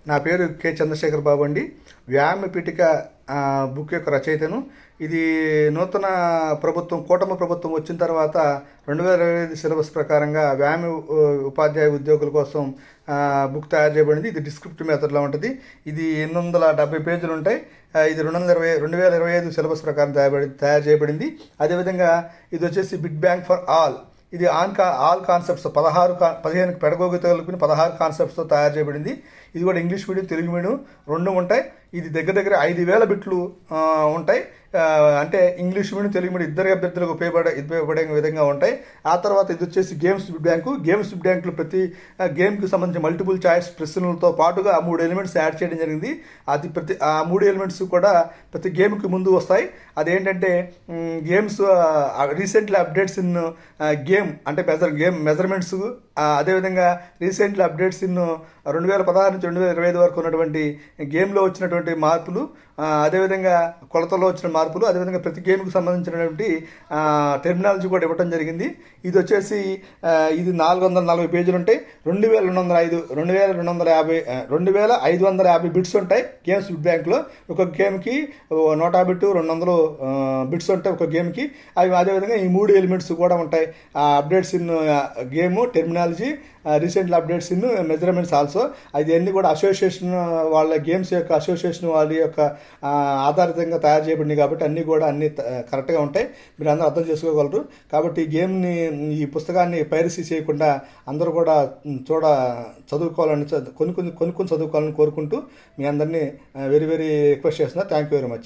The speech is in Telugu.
నా పేరు కె చంద్రశేఖర్ బాబు అండి. వ్యాయామ పీఠిక బుక్ యొక్క రచయితను. ఇది నూతన ప్రభుత్వం, కూటమి ప్రభుత్వం వచ్చిన తర్వాత 2025 సిలబస్ ప్రకారంగా వ్యాయామ ఉపాధ్యాయ ఉద్యోగుల కోసం బుక్ తయారు చేయబడింది. ఇది డిస్క్రిప్టివ్ మెథడ్లో ఉంటుంది. ఇది 870 పేజీలు ఉంటాయి. ఇది 2025 సిలబస్ ప్రకారం తయారు చేయబడింది. అదేవిధంగా ఇది వచ్చేసి బిగ్ బ్యాంగ్ ఫర్ ఆల్. ఇది ఆల్ కాన్సెప్ట్స్ 15 పెడగోగితో కలిపి 16 కాన్సెప్ట్స్తో తయారు చేయబడింది. ఇది కూడా ఇంగ్లీష్ మీడియం, తెలుగు మీడియం రెండు ఉంటాయి. ఇది దగ్గర 5,000 బిట్లు ఉంటాయి. అంటే ఇంగ్లీష్ మీడియం, తెలుగు మీడియం ఇద్దరు అభ్యర్థులకు ఉపయోగపడే విధంగా ఉంటాయి. ఆ తర్వాత ఇది వచ్చేసి గేమ్స్ బ్యాంకు. గేమ్స్ బ్యాంకులో ప్రతి గేమ్కి సంబంధించి మల్టిపుల్ చాయిస్ ప్రశ్నలతో పాటుగా 3 ఎలిమెంట్స్ యాడ్ చేయడం జరిగింది. ఆ 3 ఎలిమెంట్స్ కూడా ప్రతి గేమ్కి ముందు వస్తాయి. అదేంటంటే games recently updates in game అంటే మెజర్మెంట్స్, అదేవిధంగా రీసెంట్లీ అప్డేట్స్ ఇన్ 2016 నుంచి 2025 వరకు ఉన్నటువంటి గేమ్లో వచ్చినటువంటి మార్పులు, అదేవిధంగా కొలతలో వచ్చిన మార్పులు, అదేవిధంగా ప్రతి గేమ్కి సంబంధించినటువంటి టెర్మినాలజీ కూడా ఇవ్వడం జరిగింది. ఇది వచ్చేసి ఇది 440 పేజీలు ఉంటాయి. 2,550 బిట్స్ ఉంటాయి గేమ్స్ బిట్ బ్యాంక్లో. ఒక గేమ్కి 150 to 200 బిట్స్ ఉంటాయి ఒక గేమ్కి. అదేవిధంగా ఈ 3 ఎలిమెంట్స్ కూడా ఉంటాయి. Updates in game, terminology, recently updates in measurements also. అది అన్నీ కూడా అసోసియేషన్ వాళ్ళ గేమ్స్ యొక్క అసోసియేషన్ వాళ్ళ యొక్క ఆధారితంగా తయారు చేయబడింది కాబట్టి అన్నీ కరెక్ట్గా ఉంటాయి. మీరు అందరూ అర్థం చేసుకోగలరు. కాబట్టి ఈ పుస్తకాన్ని పైరసీ చేయకుండా అందరూ కూడా చదువుకోవాలని, కొన్ని చదువుకోవాలని కోరుకుంటూ మీ అందరినీ వెరీ వెరీ రిక్వెస్ట్ చేస్తున్నా. Thank you very much.